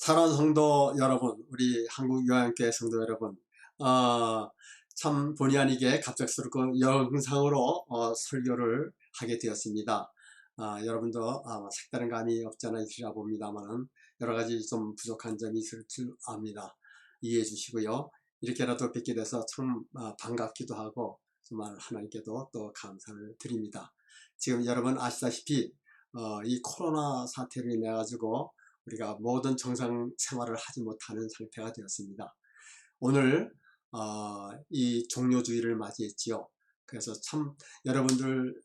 사랑하는 성도 여러분, 우리 한국요한교회 성도 여러분, 참 본의 아니게 갑작스럽고 영상으로 설교를 하게 되었습니다. 여러분도 색다른 감이 없지 않아 있으리라 봅니다만 여러가지 좀 부족한 점이 있을 줄 압니다. 이해해 주시고요. 이렇게라도 뵙게 돼서 참 반갑기도 하고 정말 하나님께도 또 감사를 드립니다. 지금 여러분 아시다시피 이 코로나 사태로 인해 가지고 우리가 모든 정상 생활을 하지 못하는 상태가 되었습니다. 오늘 이 종료주의를 맞이했지요. 그래서 참 여러분들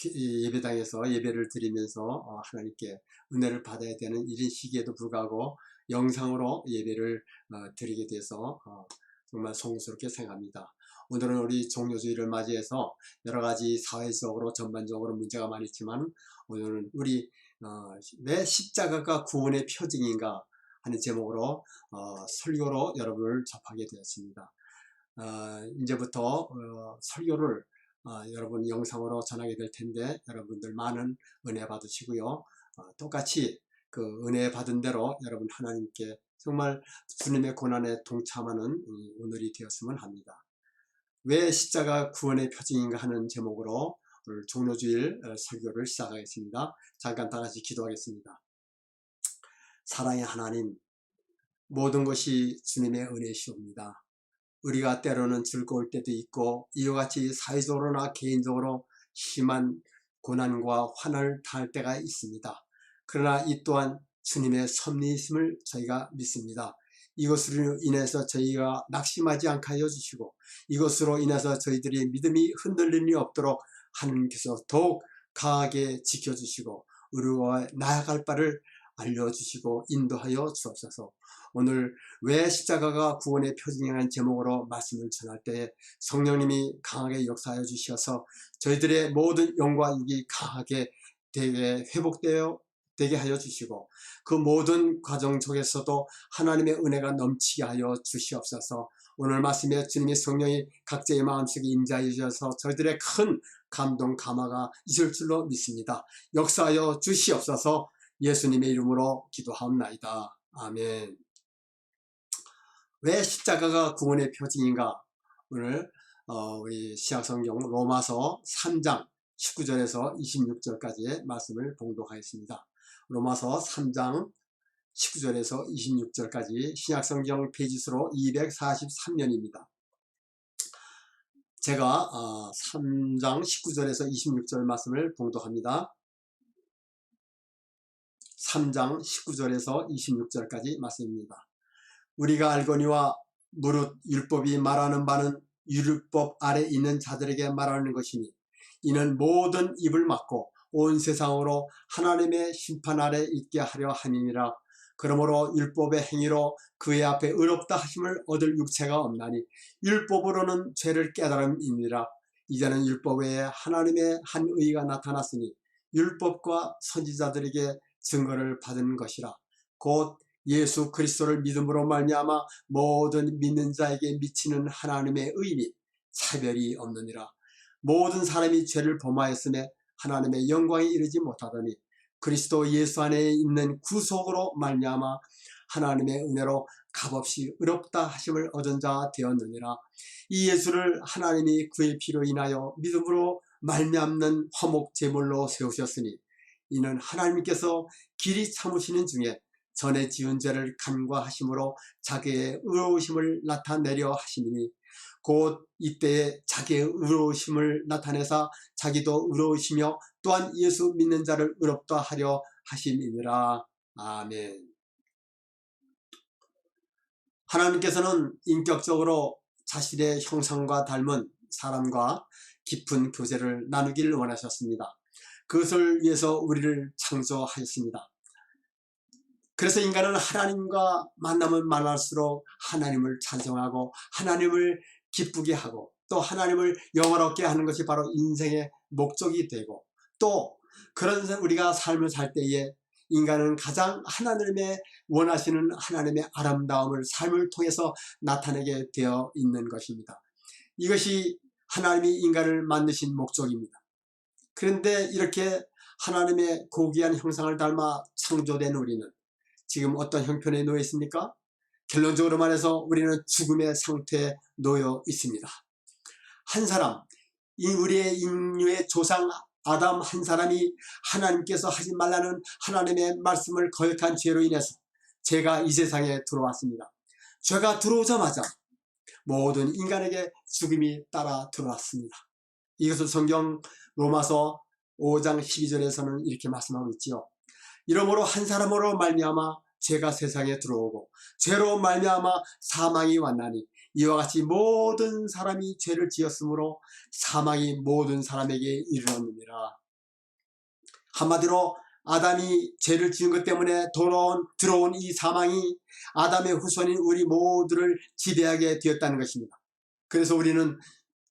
예배당에서 예배를 드리면서 하나님께 은혜를 받아야 되는 이런 시기에도 불구하고 영상으로 예배를 드리게 돼서 정말 송구스럽게 생각합니다. 오늘은 우리 종료주의를 맞이해서 여러가지 사회적으로 전반적으로 문제가 많이 있지만 오늘은 우리 왜 십자가가 구원의 표징인가 하는 제목으로 설교로 여러분을 접하게 되었습니다. 이제부터 설교를 여러분 영상으로 전하게 될 텐데 여러분들 많은 은혜 받으시고요. 똑같이 그 은혜 받은 대로 여러분 하나님께 정말 주님의 고난에 동참하는 오늘이 되었으면 합니다. 왜 십자가 구원의 표징인가 하는 제목으로 오늘 종료주일 설교를 시작하겠습니다. 잠깐 다 같이 기도하겠습니다. 사랑의 하나님, 모든 것이 주님의 은혜시옵니다. 우리가 때로는 즐거울 때도 있고 이와 같이 사회적으로나 개인적으로 심한 고난과 환난을 당할 때가 있습니다. 그러나 이 또한 주님의 섭리이심을 저희가 믿습니다. 이것으로 인해서 저희가 낙심하지 않게 하여 주시고 이것으로 인해서 저희들이 믿음이 흔들림이 없도록 하나님께서 더욱 강하게 지켜주시고 우리가 나아갈 바를 알려주시고 인도하여 주옵소서. 오늘 왜 십자가가 구원의 표징이라는 제목으로 말씀을 전할 때 성령님이 강하게 역사하여 주셔서 저희들의 모든 영과 육이 강하게 되게 회복되게 하여 주시고 그 모든 과정 속에서도 하나님의 은혜가 넘치게 하여 주시옵소서. 오늘 말씀에 주님의 성령이 각자의 마음속에 임재하여 주셔서 저희들의 큰 감동 감화가 있을 줄로 믿습니다. 역사하여 주시옵소서. 예수님의 이름으로 기도하옵나이다. 아멘. 왜 십자가가 구원의 표징인가? 오늘 우리 신약성경 로마서 3장 19절에서 26절까지의 말씀을 봉독하겠습니다. 로마서 3장 19절에서 26절까지 신약성경 페이지수로 243년입니다. 제가 3장 19절에서 26절 말씀을 봉독합니다. 3장 19절에서 26절까지 말씀입니다. 우리가 알거니와 무릇 율법이 말하는 바는 율법 아래 있는 자들에게 말하는 것이니 이는 모든 입을 막고 온 세상으로 하나님의 심판 아래 있게 하려 함이니라. 그러므로 율법의 행위로 그의 앞에 의롭다 하심을 얻을 육체가 없나니 율법으로는 죄를 깨달음이니라. 이제는 율법 외에 하나님의 한 의가 나타났으니 율법과 선지자들에게 증거를 받은 것이라. 곧 예수 그리스도를 믿음으로 말미암아 모든 믿는 자에게 미치는 하나님의 의니 차별이 없느니라. 모든 사람이 죄를 범하였음에 하나님의 영광에 이르지 못하더니 그리스도 예수 안에 있는 구속으로 말미암아 하나님의 은혜로 값없이 의롭다 하심을 얻은 자 되었느니라. 이 예수를 하나님이 그의 피로 인하여 믿음으로 말미암는 화목 제물로 세우셨으니 이는 하나님께서 길이 참으시는 중에 전에 지은 죄를 간과하심으로 자기의 의로우심을 나타내려 하시니 곧 이때에 자기의 의로우심을 나타내사 자기도 의로우시며 또한 예수 믿는 자를 의롭다 하려 하심이니라. 아멘. 하나님께서는 인격적으로 자신의 형상과 닮은 사람과 깊은 교제를 나누기를 원하셨습니다. 그것을 위해서 우리를 창조하였습니다. 그래서 인간은 하나님과 만나면 만날수록 하나님을 찬송하고 하나님을 기쁘게 하고 또 하나님을 영화롭게 하는 것이 바로 인생의 목적이 되고 또 그런 우리가 삶을 살 때에 인간은 가장 하나님의 원하시는 하나님의 아름다움을 삶을 통해서 나타내게 되어 있는 것입니다. 이것이 하나님이 인간을 만드신 목적입니다. 그런데 이렇게 하나님의 고귀한 형상을 닮아 창조된 우리는 지금 어떤 형편에 놓여 있습니까? 결론적으로 말해서 우리는 죽음의 상태에 놓여 있습니다. 한 사람, 우리의 인류의 조상 아담 한 사람이 하나님께서 하지 말라는 하나님의 말씀을 거역한 죄로 인해서 죄가 이 세상에 들어왔습니다. 죄가 들어오자마자 모든 인간에게 죽음이 따라 들어왔습니다. 이것을 성경 로마서 5장 12절에서는 이렇게 말씀하고 있지요. 이러므로 한 사람으로 말미암아 죄가 세상에 들어오고 죄로 말미암아 사망이 왔나니 이와 같이 모든 사람이 죄를 지었으므로 사망이 모든 사람에게 이르렀느니라. 한마디로 아담이 죄를 지은 것 때문에 들어온 이 사망이 아담의 후손인 우리 모두를 지배하게 되었다는 것입니다. 그래서 우리는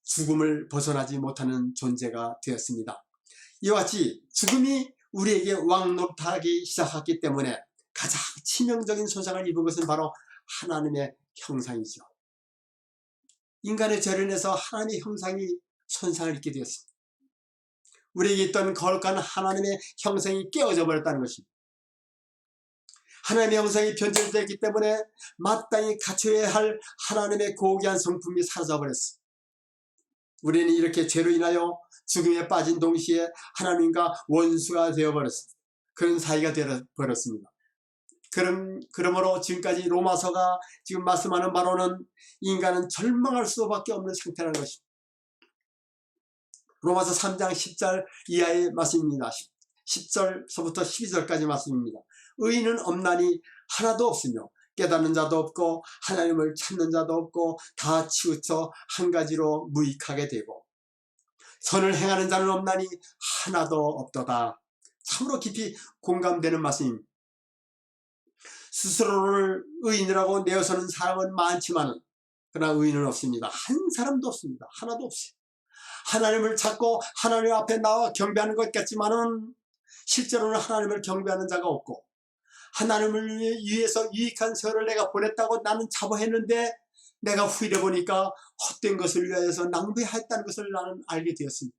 죽음을 벗어나지 못하는 존재가 되었습니다. 이와 같이 죽음이 우리에게 왕노릇하기 시작했기 때문에 가장 치명적인 손상을 입은 것은 바로 하나님의 형상이죠. 인간의 죄를 인해서 하나님의 형상이 손상을 입게 되었습니다. 우리에게 있던 거룩한 하나님의 형상이 깨어져 버렸다는 것입니다. 하나님의 형상이 변질되었기 때문에 마땅히 갖춰야 할 하나님의 고귀한 성품이 사라져 버렸습니다. 우리는 이렇게 죄로 인하여 죽음에 빠진 동시에 하나님과 원수가 되어버렸습니다. 그런 사이가 되어버렸습니다. 그러므로 지금까지 로마서가 지금 말씀하는 바로는 인간은 절망할 수밖에 없는 상태라는 것입니다. 로마서 3장 10절 이하의 말씀입니다. 10절서부터 12절까지 말씀입니다. 의인은 없나니 하나도 없으며 깨닫는 자도 없고 하나님을 찾는 자도 없고 다 치우쳐 한 가지로 무익하게 되고 선을 행하는 자는 없나니 하나도 없도다. 참으로 깊이 공감되는 말씀입니다. 스스로를 의인이라고 내어서는 사람은 많지만 그러나 의인은 없습니다. 한 사람도 없습니다. 하나도 없어요. 하나님을 찾고 하나님 앞에 나와 경배하는 것 같지만은 실제로는 하나님을 경배하는 자가 없고 하나님을 위해서 유익한 세월을 내가 보냈다고 나는 자부했는데 내가 후일에 보니까 헛된 것을 위하여서 낭비했다는 것을 나는 알게 되었습니다.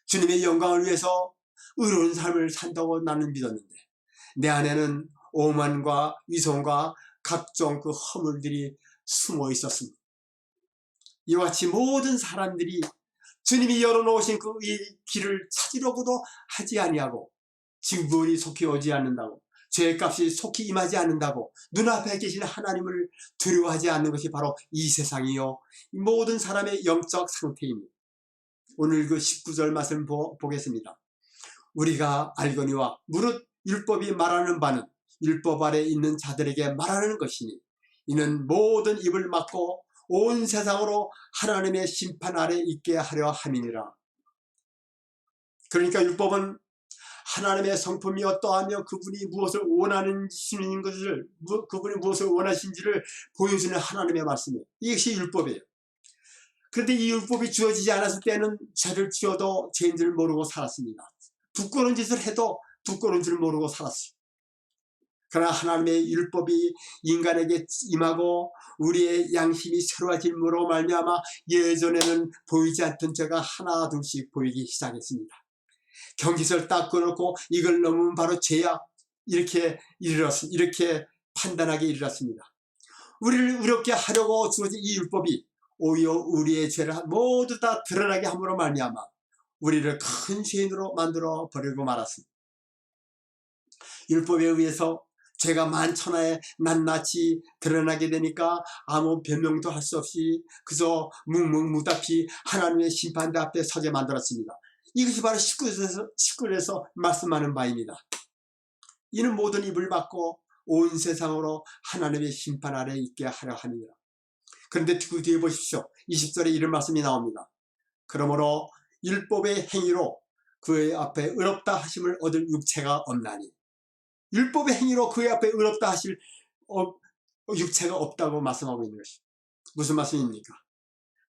주님의 영광을 위해서 의로운 삶을 산다고 나는 믿었는데 내 안에는 오만과 위선과 각종 그 허물들이 숨어 있었습니다. 이와 같이 모든 사람들이 주님이 열어놓으신 그 이 길을 찾으려고도 하지 아니하고 징벌이 속히 오지 않는다고 죄값이 속히 임하지 않는다고 눈앞에 계신 하나님을 두려워하지 않는 것이 바로 이 세상이요 이 모든 사람의 영적 상태입니다. 오늘 그 19절 말씀 보겠습니다. 우리가 알거니와 무릇 율법이 말하는 바는 율법 아래 있는 자들에게 말하는 것이니 이는 모든 입을 막고 온 세상으로 하나님의 심판 아래 있게 하려 함이니라. 그러니까 율법은 하나님의 성품이 어떠하며 그분이 무엇을 원하시는 것을 그분이 무엇을 원하신지를 보여주는 하나님의 말씀이에요. 이것이 율법이에요. 그런데 이 율법이 주어지지 않았을 때는 죄를 지어도 죄인 줄 모르고 살았습니다. 부끄러운 짓을 해도 부끄러운 줄 모르고 살았어요. 그러나 하나님의 율법이 인간에게 임하고 우리의 양심이 새로워짐으로 말미암아 예전에는 보이지 않던 죄가 하나 둘씩 보이기 시작했습니다. 경깃을 딱 끊었고 이걸 넘으면 바로 죄야 이렇게 판단하게 이르렀습니다. 우리를 의롭게 하려고 주어진 이 율법이 오히려 우리의 죄를 모두 다 드러나게 함으로 말미암아 우리를 큰 죄인으로 만들어 버리고 말았습니다. 율법에 의해서 죄가 만천하에 낱낱이 드러나게 되니까 아무 변명도 할 수 없이 그저 묵묵무답히 하나님의 심판대 앞에 서게 만들었습니다. 이것이 바로 19절에서 말씀하는 바입니다. 이는 모든 입을 막고 온 세상으로 하나님의 심판 아래 있게 하려 하느니라. 그런데 그 뒤에 보십시오. 20절에 이런 말씀이 나옵니다. 그러므로 율법의 행위로 그의 앞에 의롭다 하심을 얻을 육체가 없나니 율법의 행위로 그의 앞에 의롭다 하실 육체가 없다고 말씀하고 있는 것입니다. 무슨 말씀입니까?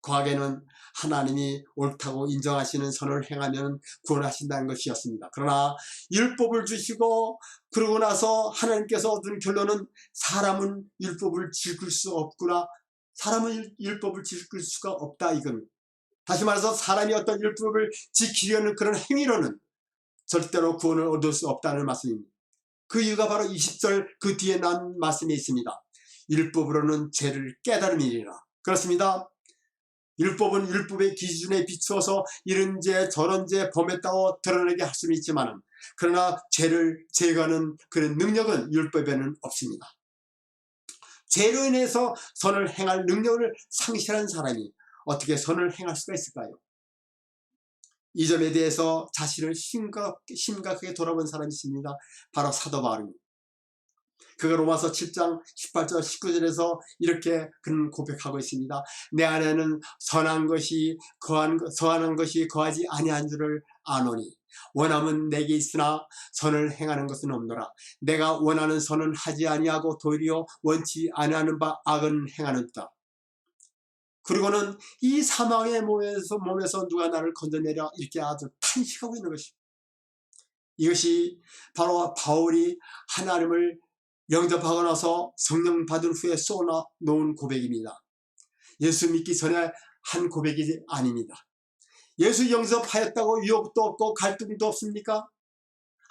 과거에는 하나님이 옳다고 인정하시는 선을 행하면 구원하신다는 것이었습니다. 그러나 율법을 주시고 그러고 나서 하나님께서 얻은 결론은 사람은 율법을 지킬 수 없구나. 사람은 율법을 지킬 수가 없다 이겁니다. 다시 말해서 사람이 어떤 율법을 지키려는 그런 행위로는 절대로 구원을 얻을 수 없다는 말씀입니다. 그 이유가 바로 20절 그 뒤에 난 말씀이 있습니다. 율법으로는 죄를 깨달음이니라. 그렇습니다. 율법은 율법의 기준에 비추어서 이런 죄 저런 죄 범했다고 드러내게 할 수는 있지만, 그러나 죄를 제거하는 그런 능력은 율법에는 없습니다. 죄로 인해서 선을 행할 능력을 상실한 사람이 어떻게 선을 행할 수가 있을까요? 이 점에 대해서 자신을 심각하게 돌아본 사람이 있습니다. 바로 사도 바울입니다. 그가 로마서 7장 18절 19절에서 이렇게 그는 고백하고 있습니다. 내 안에는 선한 것이 거하지 아니한 줄을 아노니 원함은 내게 있으나 선을 행하는 것은 없노라. 내가 원하는 선은 하지 아니하고 도리어 원치 아니하는 바 악은 행하는다. 그리고는 이 사망의 몸에서 누가 나를 건져내려 이렇게 아주 탄식하고 있는 것입니다. 이것이 바로 바울이 하나님을 영접하고 나서 성령 받은 후에 쏘아놓은 고백입니다. 예수 믿기 전에 한 고백이 아닙니다. 예수 영접하였다고 유혹도 없고 갈등도 없습니까?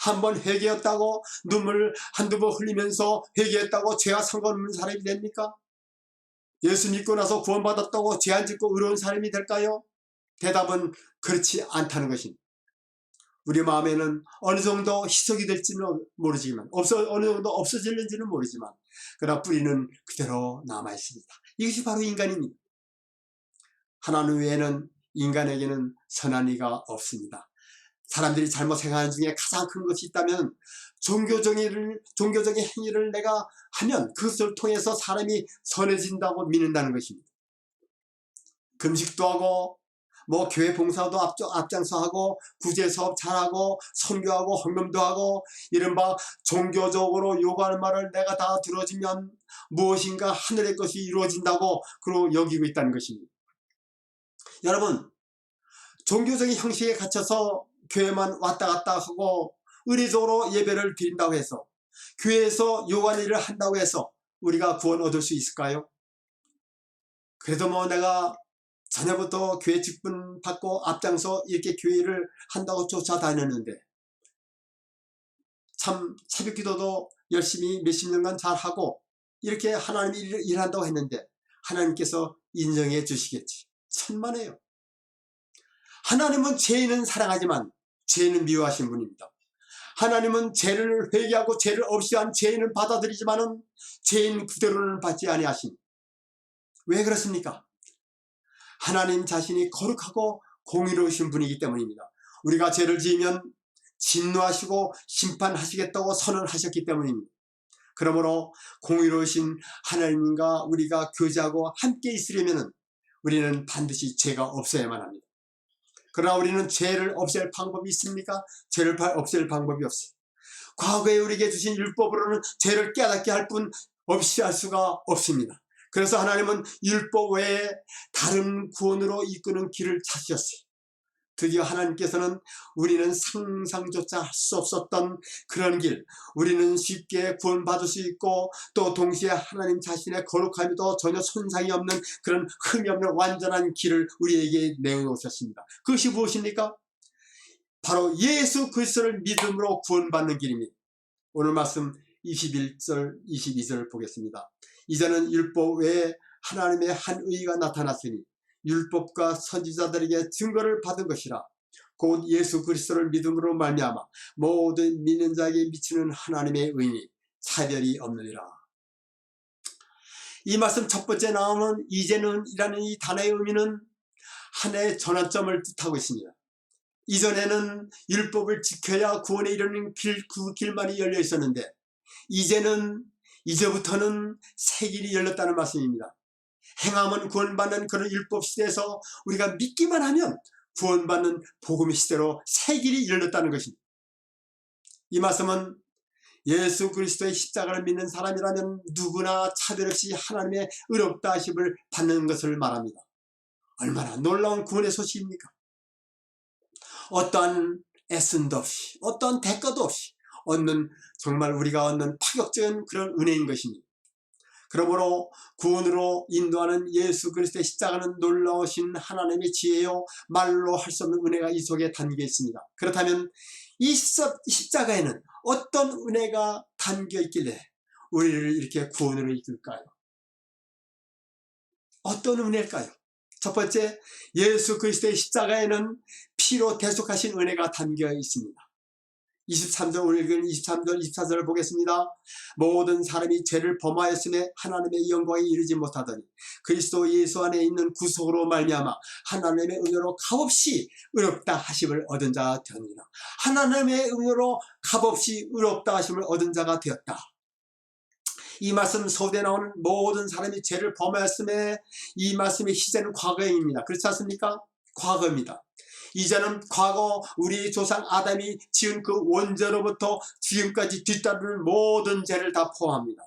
한번 회개했다고 눈물 한두 번 흘리면서 회개했다고 죄와 상관없는 사람이 됩니까? 예수 믿고 나서 구원받았다고 죄 안 짓고 의로운 사람이 될까요? 대답은 그렇지 않다는 것입니다. 우리 마음에는 어느 정도 희석이 될지는 모르지만, 어느 정도 없어질는지는 모르지만, 그러나 뿌리는 그대로 남아있습니다. 이것이 바로 인간입니다. 하나님 외에는 인간에게는 선한 이가 없습니다. 사람들이 잘못 생각하는 중에 가장 큰 것이 있다면, 종교적인 행위를 내가 하면 그것을 통해서 사람이 선해진다고 믿는다는 것입니다. 금식도 하고 교회 봉사도 앞장서 하고 구제사업 잘하고 선교하고 헌금도 하고 이른바 종교적으로 요구하는 말을 내가 다 들어주면 무엇인가 하늘의 것이 이루어진다고 그러고 여기고 있다는 것입니다. 여러분, 종교적인 형식에 갇혀서 교회만 왔다 갔다 하고 의례적으로 예배를 드린다고 해서 교회에서 요구하는 일을 한다고 해서 우리가 구원 얻을 수 있을까요? 그래도 내가 전에부터 교회 직분 받고 앞장서 이렇게 교회를 한다고 쫓아다녔는데, 참 새벽기도도 열심히 몇십 년간 잘하고 이렇게 하나님이 일한다고 했는데 하나님께서 인정해 주시겠지. 천만에요. 하나님은 죄인은 사랑하지만 죄인은 미워하신 분입니다. 하나님은 죄를 회개하고 죄를 없이 한 죄인을 받아들이지만은 죄인 그대로는 받지 아니하신. 왜 그렇습니까? 하나님 자신이 거룩하고 공의로우신 분이기 때문입니다. 우리가 죄를 지으면 진노하시고 심판하시겠다고 선언하셨기 때문입니다. 그러므로 공의로우신 하나님과 우리가 교제하고 함께 있으려면 우리는 반드시 죄가 없어야만 합니다. 그러나 우리는 죄를 없앨 방법이 있습니까? 죄를 없앨 방법이 없어요. 과거에 우리에게 주신 율법으로는 죄를 깨닫게 할 뿐 없이 할 수가 없습니다. 그래서 하나님은 율법 외에 다른 구원으로 이끄는 길을 찾으셨어요. 드디어 하나님께서는 우리는 상상조차 할 수 없었던 그런 길, 우리는 쉽게 구원받을 수 있고 또 동시에 하나님 자신의 거룩함에도 전혀 손상이 없는 그런 흠이 없는 완전한 길을 우리에게 내어놓으셨습니다. 그것이 무엇입니까? 바로 예수 그리스도를 믿음으로 구원받는 길입니다. 오늘 말씀 21절 22절 보겠습니다. 이제는 율법 외에 하나님의 한 의가 나타났으니 율법과 선지자들에게 증거를 받은 것이라. 곧 예수 그리스도를 믿음으로 말미암아 모든 믿는 자에게 미치는 하나님의 의니 차별이 없느니라. 이 말씀 첫 번째 나오는 이제는 이라는 이 단어의 의미는 하나의 전환점을 뜻하고 있습니다. 이전에는 율법을 지켜야 구원에 이르는 그 길만이 열려 있었는데 이제부터는 새 길이 열렸다는 말씀입니다. 행하면 구원받는 그런 율법 시대에서 우리가 믿기만 하면 구원받는 복음의 시대로 새 길이 열렸다는 것입니다. 이 말씀은 예수 그리스도의 십자가를 믿는 사람이라면 누구나 차별 없이 하나님의 의롭다 하심을 받는 것을 말합니다. 얼마나 놀라운 구원의 소식입니까? 어떠한 애씀도 없이 어떠한 대가도 없이 얻는, 정말 우리가 얻는 파격적인 그런 은혜인 것입니다. 그러므로 구원으로 인도하는 예수 그리스도의 십자가는 놀라우신 하나님의 지혜요 말로 할 수 없는 은혜가 이 속에 담겨 있습니다. 그렇다면 이 십자가에는 어떤 은혜가 담겨 있길래 우리를 이렇게 구원으로 이끌까요? 어떤 은혜일까요? 첫 번째, 예수 그리스도의 십자가에는 피로 대속하신 은혜가 담겨 있습니다. 23절, 오늘 읽은 23절, 24절을 보겠습니다. 모든 사람이 죄를 범하였음에 하나님의 영광에 이르지 못하더니 그리스도 예수 안에 있는 구속으로 말미암아 하나님의 은혜로 값없이 의롭다 하심을 얻은 자가 되었느니라. 하나님의 은혜로 값없이 의롭다 하심을 얻은 자가 되었다. 이 말씀 서두에 나오는 모든 사람이 죄를 범하였음에, 이 말씀의 시제는 과거입니다. 그렇지 않습니까? 과거입니다. 이제는 과거 우리 조상 아담이 지은 그 원죄로부터 지금까지 뒤따르는 모든 죄를 다 포함합니다.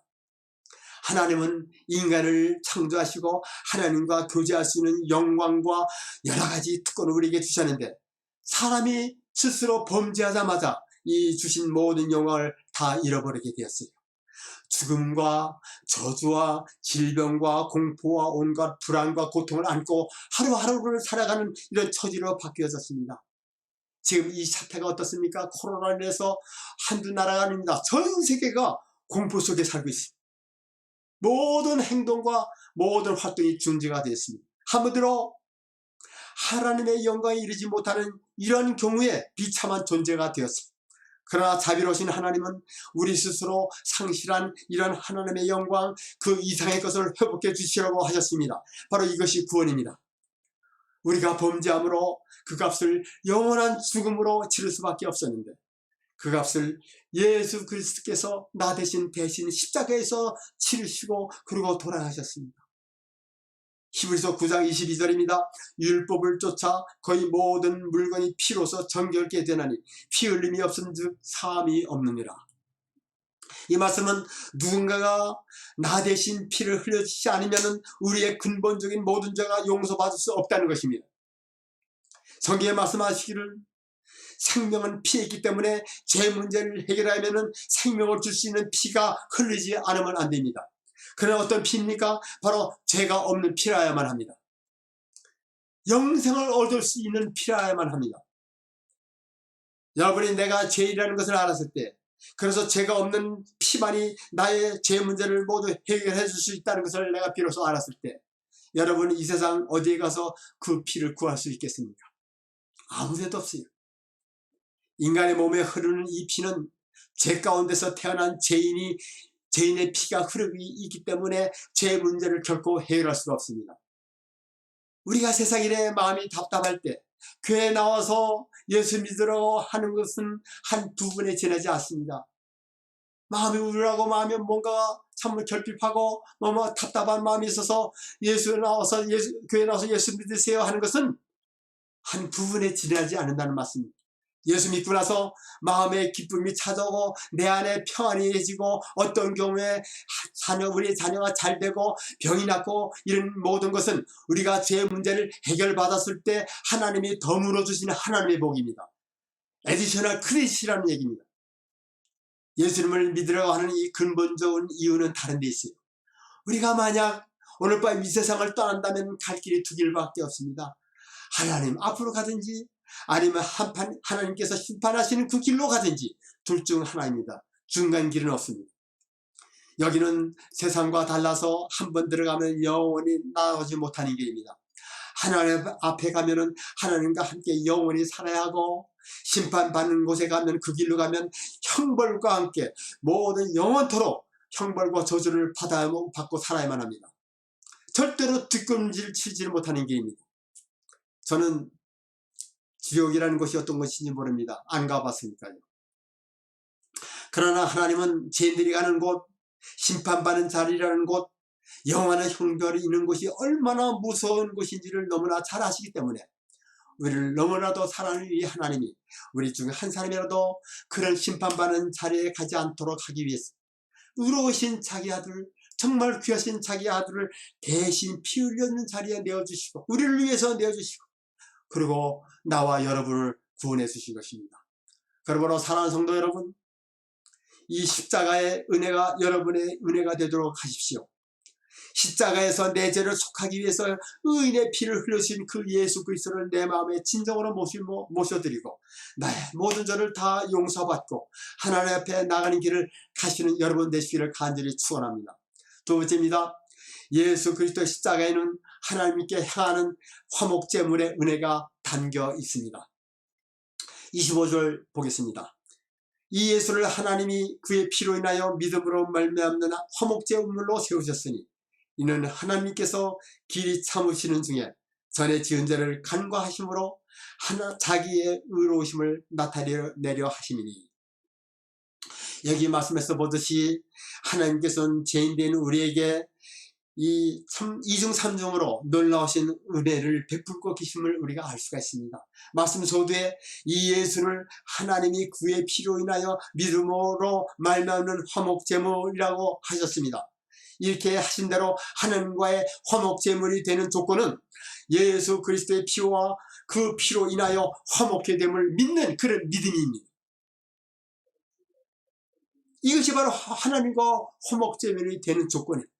하나님은 인간을 창조하시고 하나님과 교제할 수 있는 영광과 여러 가지 특권을 우리에게 주셨는데, 사람이 스스로 범죄하자마자 이 주신 모든 영광을 다 잃어버리게 되었어요. 죽음과 저주와 질병과 공포와 온갖 불안과 고통을 안고 하루하루를 살아가는 이런 처지로 바뀌어졌습니다. 지금 이 사태가 어떻습니까? 코로나로 인해서 한두 나라가 아닙니다. 전 세계가 공포 속에 살고 있습니다. 모든 행동과 모든 활동이 중지가 되었습니다. 한마디로 하나님의 영광에 이르지 못하는 이런 경우에 비참한 존재가 되었습니다. 그러나 자비로우신 하나님은 우리 스스로 상실한 이런 하나님의 영광, 그 이상의 것을 회복해 주시려고 하셨습니다. 바로 이것이 구원입니다. 우리가 범죄함으로 그 값을 영원한 죽음으로 치를 수밖에 없었는데, 그 값을 예수 그리스도께서 나 대신 십자가에서 치르시고 그리고 돌아가셨습니다. 히브리서 9장 22절입니다. 율법을 쫓아 거의 모든 물건이 피로서 정결케 되나니 피 흘림이 없은즉 사함이 없느니라. 이 말씀은 누군가가 나 대신 피를 흘려주지 않으면 우리의 근본적인 모든 죄가 용서받을 수 없다는 것입니다. 성경에 말씀하시기를 생명은 피에 있기 때문에 죄 문제를 해결하려면 생명을 줄 수 있는 피가 흘리지 않으면 안 됩니다. 그러나 어떤 피입니까? 바로 죄가 없는 피라야만 합니다. 영생을 얻을 수 있는 피라야만 합니다. 여러분이 내가 죄인이라는 것을 알았을 때, 그래서 죄가 없는 피만이 나의 죄 문제를 모두 해결해 줄 수 있다는 것을 내가 비로소 알았을 때, 여러분은 이 세상 어디에 가서 그 피를 구할 수 있겠습니까? 아무데도 없어요. 인간의 몸에 흐르는 이 피는 죄 가운데서 태어난 죄인의 피가 흐르고 있기 때문에 죄 문제를 결코 해결할 수가 없습니다. 우리가 세상 일에 마음이 답답할 때 교회에 나와서 예수 믿으라고 하는 것은 한두 번에 지나지 않습니다. 마음이 우울하고 마음이 뭔가 참 결핍하고 너무 답답한 마음이 있어서 교회에 나와서 예수 믿으세요 하는 것은 한두 번에 지나지 않는다는 말씀입니다. 예수 믿고 나서 마음의 기쁨이 찾아오고 내 안에 평안이 해지고 어떤 경우에 우리 자녀가 잘 되고 병이 낫고 이런 모든 것은 우리가 죄 문제를 해결받았을 때 하나님이 덤으로 주시는 하나님의 복입니다. 에디셔널 크레딧이라는 얘기입니다. 예수님을 믿으라고 하는 이 근본적인 이유는 다른 데 있어요. 우리가 만약 오늘 밤 이 세상을 떠난다면 갈 길이 두 길밖에 없습니다. 하나님 앞으로 가든지 아니면 하나님께서 심판하시는 그 길로 가든지 둘 중 하나입니다. 중간 길은 없습니다. 여기는 세상과 달라서 한번 들어가면 영원히 나오지 못하는 길입니다. 하나님 앞에 가면은 하나님과 함께 영원히 살아야 하고, 심판받는 곳에 가면 그 길로 가면 형벌과 함께 모든 영원토록 형벌과 저주를 받고 살아야만 합니다. 절대로 뒷걸음질 치지 못하는 길입니다. 저는 지옥이라는 곳이 어떤 것인지 모릅니다. 안 가봤으니까요. 그러나 하나님은 죄인들이 가는 곳, 심판받는 자리라는 곳, 영원한 형벌이 있는 곳이 얼마나 무서운 곳인지를 너무나 잘 아시기 때문에 우리를 너무나도 사랑하는 이 하나님이 우리 중 한 사람이라도 그런 심판받는 자리에 가지 않도록 하기 위해서 의로우신 자기 아들, 정말 귀하신 자기 아들을 대신 피 흘렸는 자리에 내어주시고 우리를 위해서 내어주시고 그리고 나와 여러분을 구원해 주신 것입니다. 그러므로 사랑하는 성도 여러분, 이 십자가의 은혜가 여러분의 은혜가 되도록 하십시오. 십자가에서 내 죄를 속하기 위해서 의인의 피를 흘리신 그 예수 그리스도를 내 마음에 진정으로 모셔드리고 나의 모든 죄를 다 용서받고 하나님 앞에 나가는 길을 가시는 여러분 되시기를 간절히 축원합니다. 두 번째입니다. 예수 그리스도의 십자가에는 하나님께 향하는 화목제물의 은혜가 담겨 있습니다. 25절 보겠습니다. 이 예수를 하나님이 그의 피로 인하여 믿음으로 말미암는 화목제물로 세우셨으니 이는 하나님께서 길이 참으시는 중에 전에 지은 죄를 간과하심으로 자기의 의로우심을 나타내려 하심이니. 여기 말씀에서 보듯이 하나님께서는 죄인된 우리에게 이 이중삼중으로 놀라우신 은혜를 베풀고 계심을 우리가 알 수가 있습니다. 말씀 소두에 이 예수를 하나님이 그의 피로 인하여 믿음으로 말미암는 화목제물이라고 하셨습니다. 이렇게 하신 대로 하나님과의 화목제물이 되는 조건은 예수 그리스도의 피와 그 피로 인하여 화목해 됨을 믿는 그런 믿음입니다. 이것이 바로 하나님과 화목제물이 되는 조건입니다.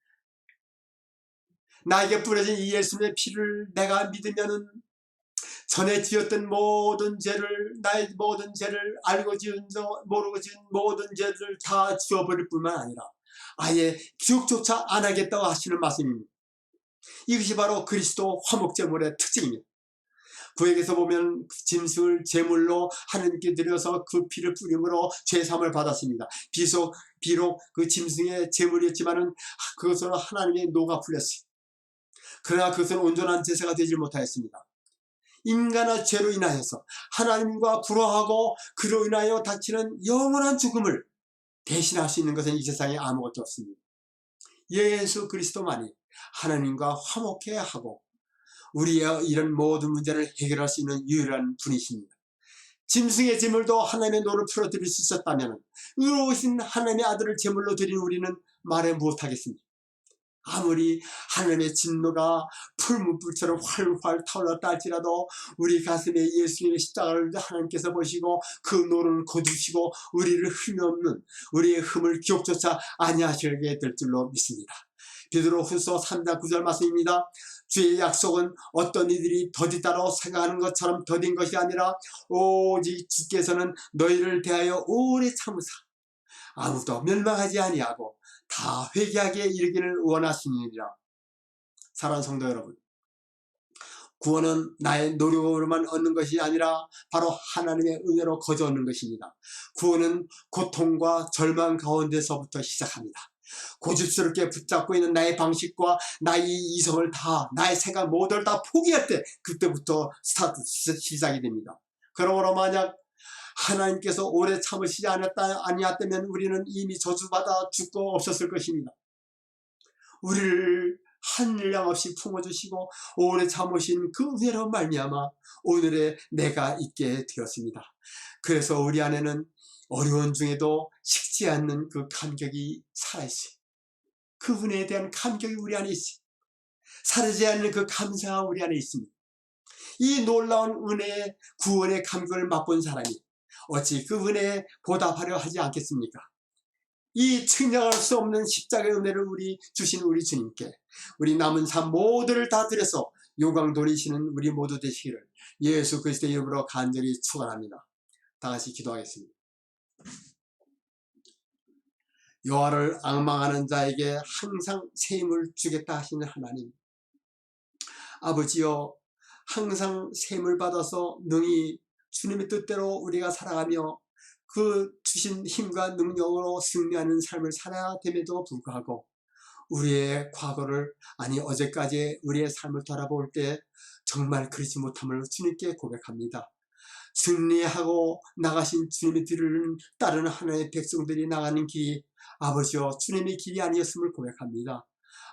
나에게 뿌려진 이 예수님의 피를 내가 믿으면은 전에 지었던 모든 죄를, 나의 모든 죄를 알고 지은 모르고 지은 모든 죄를 다 지워버릴 뿐만 아니라 아예 기억조차 안 하겠다고 하시는 말씀입니다. 이것이 바로 그리스도 화목제물의 특징입니다. 구약에서 보면 짐승을 제물로 하나님께 드려서 그 피를 뿌림으로 죄사함을 받았습니다. 비록 그 짐승의 제물이었지만은 그것으로 하나님의 노가 풀렸어요. 그러나 그것은 온전한 제사가 되지 못하였습니다. 인간의 죄로 인하여서 하나님과 불화하고 그로 인하여 닥치는 영원한 죽음을 대신할 수 있는 것은 이 세상에 아무것도 없습니다. 예수 그리스도만이 하나님과 화목해야 하고 우리의 이런 모든 문제를 해결할 수 있는 유일한 분이십니다. 짐승의 제물도 하나님의 노를 풀어드릴 수 있었다면 의로우신 하나님의 아들을 제물로 드린 우리는 말해 무엇하겠습니까? 아무리 하나님의 진노가 풀무불처럼 활활 타올랐다 할지라도 우리 가슴에 예수님의 십자가를 하나님께서 보시고 그 노를 거두시고 우리를 흠이 없는 우리의 흠을 기억조차 아니하시게 될 줄로 믿습니다. 베드로후서 3장 9절 말씀입니다. 주의 약속은 어떤 이들이 더디다라고 생각하는 것처럼 더딘 것이 아니라 오직 주께서는 너희를 대하여 오래 참으사 아무도 멸망하지 아니하고 다 회개하게 이르기를 원하시니라. 사랑하는 성도 여러분, 구원은 나의 노력으로만 얻는 것이 아니라 바로 하나님의 은혜로 거저 얻는 것입니다. 구원은 고통과 절망 가운데서부터 시작합니다. 고집스럽게 붙잡고 있는 나의 방식과 나의 이성을 다, 나의 생각 모두를 다 포기할 때 그때부터 시작이 됩니다. 그러므로 만약 하나님께서 오래 참으시지 아니었다면 우리는 이미 저주받아 죽고 없었을 것입니다. 우리를 한일량 없이 품어주시고 오래 참으신 그 은혜로 말미암아 오늘의 내가 있게 되었습니다. 그래서 우리 안에는 어려운 중에도 식지 않는 그 감격이 살아있어요. 그 은혜에 대한 감격이 우리 안에 있어요. 사라지지 않는 그 감사가 우리 안에 있습니다. 이 놀라운 은혜의 구원의 감격을 맛본 사람이 어찌 그 은혜에 보답하려 하지 않겠습니까? 이 측량할 수 없는 십자가의 은혜를 주신 우리 주님께 우리 남은 삶 모두를 다 드려서 요강 돌리시는 우리 모두 되시기를 예수 그리스도의 이름으로 간절히 축원합니다. 다 같이 기도하겠습니다. 여호와를 앙망하는 자에게 항상 새 힘을 주겠다 하시는 하나님, 아버지여, 항상 새 힘을 받아서 능히 주님의 뜻대로 우리가 살아가며 그 주신 힘과 능력으로 승리하는 삶을 살아야 됨에도 불구하고 우리의 과거를, 아니 어제까지 우리의 삶을 돌아볼 때 정말 그러지 못함을 주님께 고백합니다. 승리하고 나가신 주님의 뒤를 따르는 하나님의 백성들이 나가는 길이 아버지여 주님의 길이 아니었음을 고백합니다.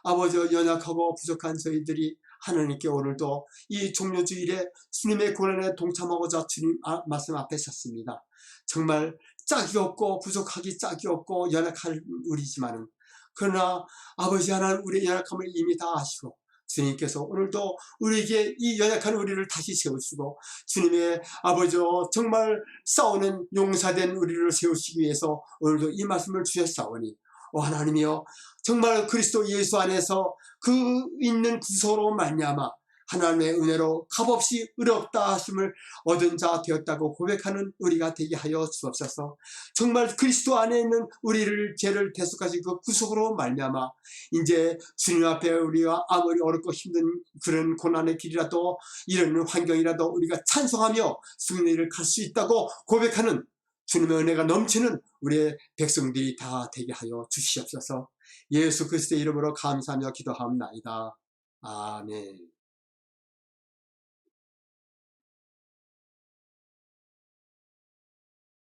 아버지여, 연약하고 부족한 저희들이 하나님께 오늘도 이 종료주일에 주님의 고난에 동참하고자 주님 말씀 앞에 섰습니다. 정말 짝이 없고 부족하기 짝이 없고 연약한 우리지만은, 그러나 아버지 하나님 우리의 연약함을 이미 다 아시고 주님께서 오늘도 우리에게 이 연약한 우리를 다시 세우시고 주님의 아버지여 정말 싸우는 용사된 우리를 세우시기 위해서 오늘도 이 말씀을 주셨사오니 하나님이여 정말 그리스도 예수 안에서 그 있는 구소로 말미암아 하나님의 은혜로 값없이 의롭다 하심을 얻은 자 되었다고 고백하는 우리가 되게 하여 주옵소서. 정말 그리스도 안에 있는 우리를 죄를 대속하신 그 구속으로 말미암아 이제 주님 앞에 우리가 아무리 어렵고 힘든 그런 고난의 길이라도 이런 환경이라도 우리가 찬송하며 승리를 갈 수 있다고 고백하는 주님의 은혜가 넘치는 우리의 백성들이 다 되게 하여 주시옵소서. 예수 그리스도의 이름으로 감사하며 기도하옵나이다. 아멘.